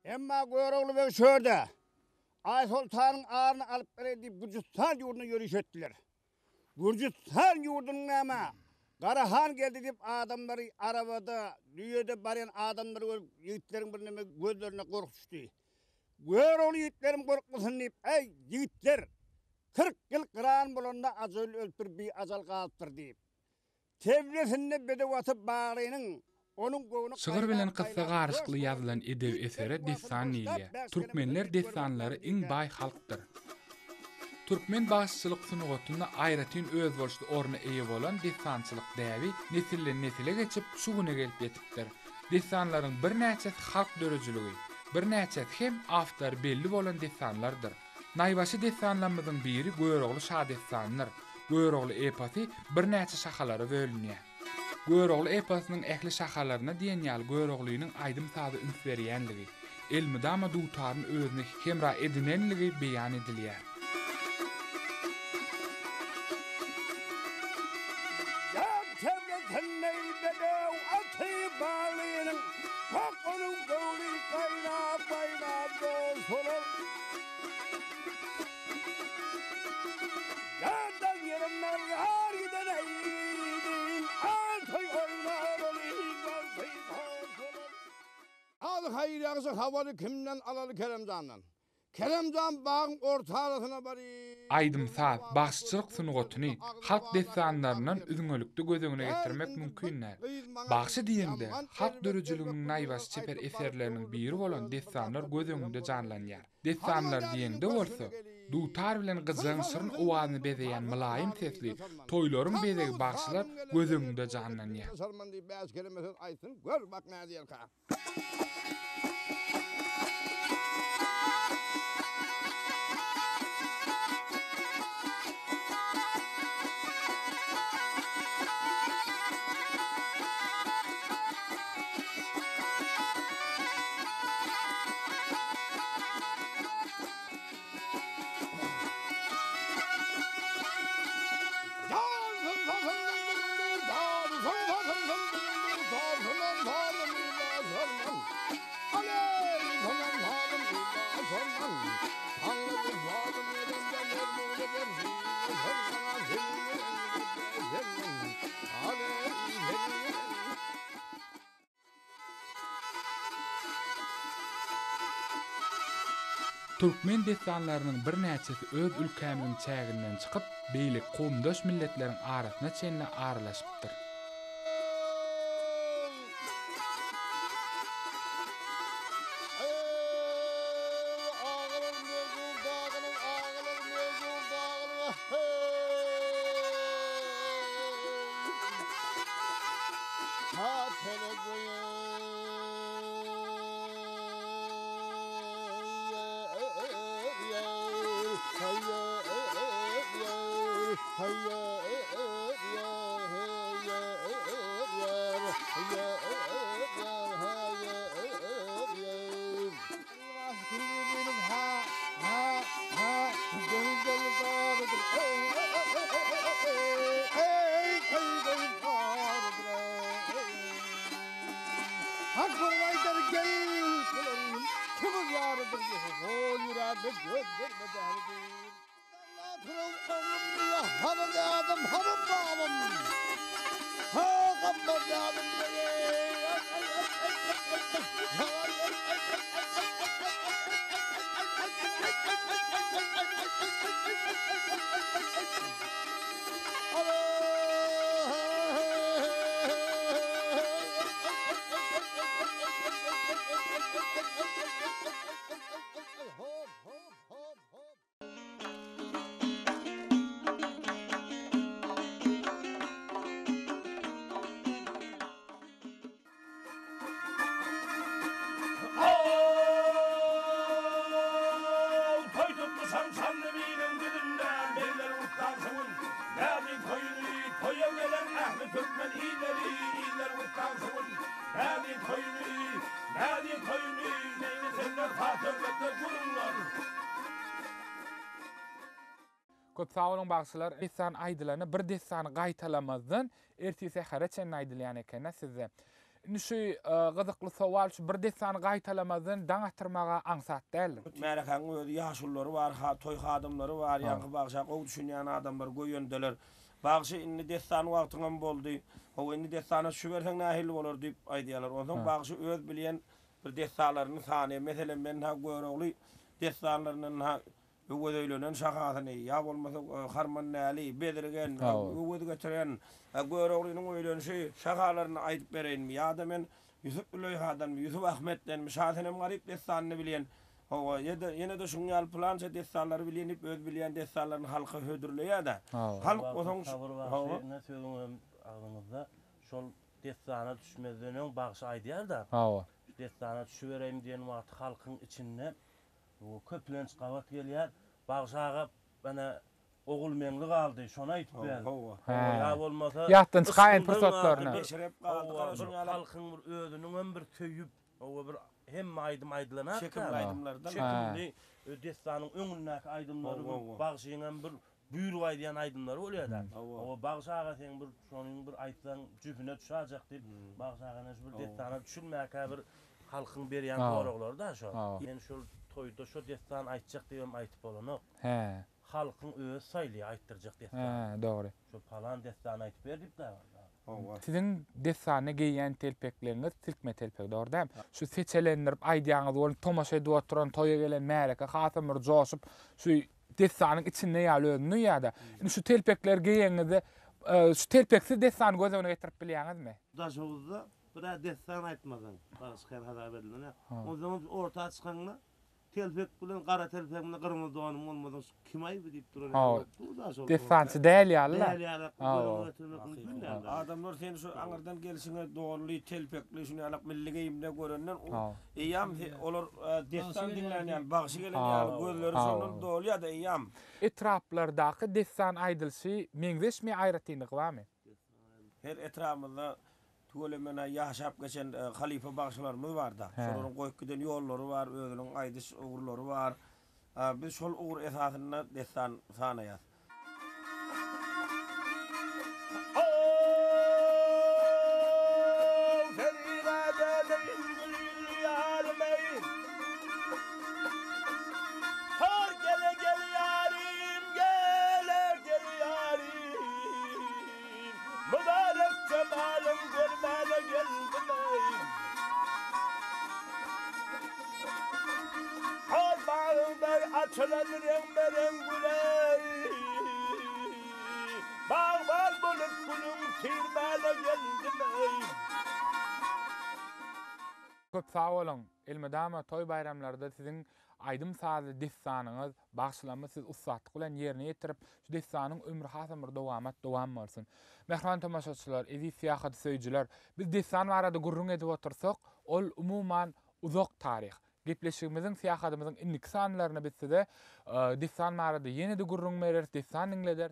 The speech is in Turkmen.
Emma Göroğlu ve şöyle. Ay Sultan'ın ağrını alıp verdi Gürcistan yurduna yürüyüş ettiler. Gürcistan yurdunun ama Karahan geldi deyip adamları arabada, dünyada barayan adamları yiğitlerin birine gözlerine korkutuştu. Göroğlu yiğitlerin korkmasın deyip, ey yiğitler, 40 yıl kıran bulanda azal öldür bir azal kalıptır deyip. Tevlesinde bedevatı bağlayının Şıgır bilen kıssa garşykly ýazylan edew eseri destan ile. Türkmenler destanlary iň baý halkdyr. Türkmen başçylyk sunugatyna aýratyn öz bolşy orna eýe bolan destançylyk däbi nesilden nesile geçip şu güne gelip ýetipdir. Destanlaryň bir näçe halk dörejiligi, bir näçe hem aftar belli bolan destanlardyr. Naýbaşy destanlarymyzyň biri Göroğlu Şah destanıdır. Göroğlu eposy bir näçe şahalara bölünýär. Göroğlu eposynyň ähli şahalaryna diýen ýaly Göroğluýynyň aýdym tazy üns berýänligi, elmydama dutaryň özüne hemra edinenligi beýan edilýär. Adı hayır yağısı havalı kimden alalı Keremcan'dan. Keremcan bağın orta arasına bari. Aýdym saat başçylyk sunugatyny halk destanlarynyň üzüňölükde gözüňe getirmek mümkinler. Bagşy diýende halk dörejiligiň naýbaşy çeper eserleriniň biri bolan destanlar gözüňde janlanýar. Destanlar diýende bolsa, dutar bilen gyzyň syryn owazyny bezeýän mylaýym sesli toýlaryň bezegi bagşylar gözüňde janlanýar. Sarman diýip bäş kelimesini aýtsyn, gör bak näde ýerka. Türkmen destanlarynyň bir näçesi öz ülkämiň çäginden çykyp, beýle gowmdaş milletleriň arasyna çenle aralaşypdyr. Köp sağolun bagşylar destan aýdylany bir destany gaýtalamazdan ertesi häre çen aýdylýan eken size. Nişi gyzykly sowal şu bir desany gaýtalamazdan daň atyrmaga aňsat däldir. Merekaň özi ýaşullary bar, toy hadymlary bar, ýa-ni bagşa gowy düşünýän adamlar goýendeler. Bagşy indi destan wagtyňam boldy. O indi destana şu berseň nähil bolar diýip aýdýarlar. Ondan bagşy öz bilýän bir destalaryny sany, meselen men ha görogly destanlarynyň ha öwedöýlenen şahatyny, ýa bolmasa harman näli, bedirgen, öwedi geçiren göroglynyň öýlenişi şahalaryny aýdyp bereýinmi? Ýa-da men Yusuf Üleyhadan, Yusuf Ahmetden, şahatynym garyp destanyny bilýän. O ýene de şuňal plança destanlary bilýänip, öz bilýän destanlaryny halka hödürleýär-de. Halk oňň ne söýüňem agymyzda şol destana düşmezden bagşy aýdýar-da. Destana düşüberem diýen wagt halkyň içinde o köplenç gabat gelýär. Bagşaga bana ogul meňli galdy, şonu aýtyp berdi. Ya bolmasa Ýatdan çykaýan pursatlaryna. beşerep galdy. Halkyň bir özüniň bir töýüp, o bir hem aýdym-aýdylanak. Çekim aýdymlardan. Çekimli destanyň öňündäki aýdymlary bagşyňam bir buyruq aýdýan aýdymlar bolýar-da. O bagşaga sen bir şonuň bir aýtsaň jüpüne düşäjek diýip bagşaga bir destana düşülmäkä bir halkyň berýän goroglar da şo. Men şol toýda şo destan aýtjak diýip aýtyp bolanok. Halkyň öz saýly aýtdyrjak destan. Dogry. Şo falan destan aýtyp berdip da. Sizin destany geýän telpekleriniz tilkme telpek dogry. Şu seçelendirip aýdýaňyz bolup tomaşa edip oturan toýa gelen märeke hasam bir joşup şu destanyň içinde ýaly ýa-da. Şu telpekler geýeňizde şu telpeksiz destany gözüne getirip bilýäňizmi? Daşowuzda bir destan aýtmadan başga habar berilen. O zaman orta çykanda telpek bilen gara telpek bilen gyrmyzy donum bolmadan kim aýyp diýip durar. Destançy däl ýaly. Adamlar sen şu aňyrdan gelişine doğruly telpekli şunu alıp milli geyimde görenden eýam olar destan dinlenýän bagşy gelen ýaly gözleri şondan dolýar da eýam. Etraplardaky destan aýdylşy meňzeşmi aýratynyk barmy? Her etrafymyzda Tuğulemena yaşap geçen halife bagşylarymyz bar da. Şolaryň goýup giden ýollary bar, özüniň aýdys ugurlary bar. Biz şol ugur esasyna destan sanaýar. Açılan rengmeren güley, bağ bulup gülüm tirmana geldim. Köp sağ olun. Elmedama toy bayramlarında sizin aydym sazy destanyňyz başlamy siz ussatlyk bilen ýerine ýetirip şu destanyň ömrü hasam bir dowam bolsun. Mehman tamaşaçylar, ezi siýahat söýjiler, biz destan barada gurrun edip otursak, ol umuman uzak tarih. Gepleşigimizin siýahadymyzyň ilk sanlaryny bitse de destan barada ýene-de gurrun berer, destan dinleder.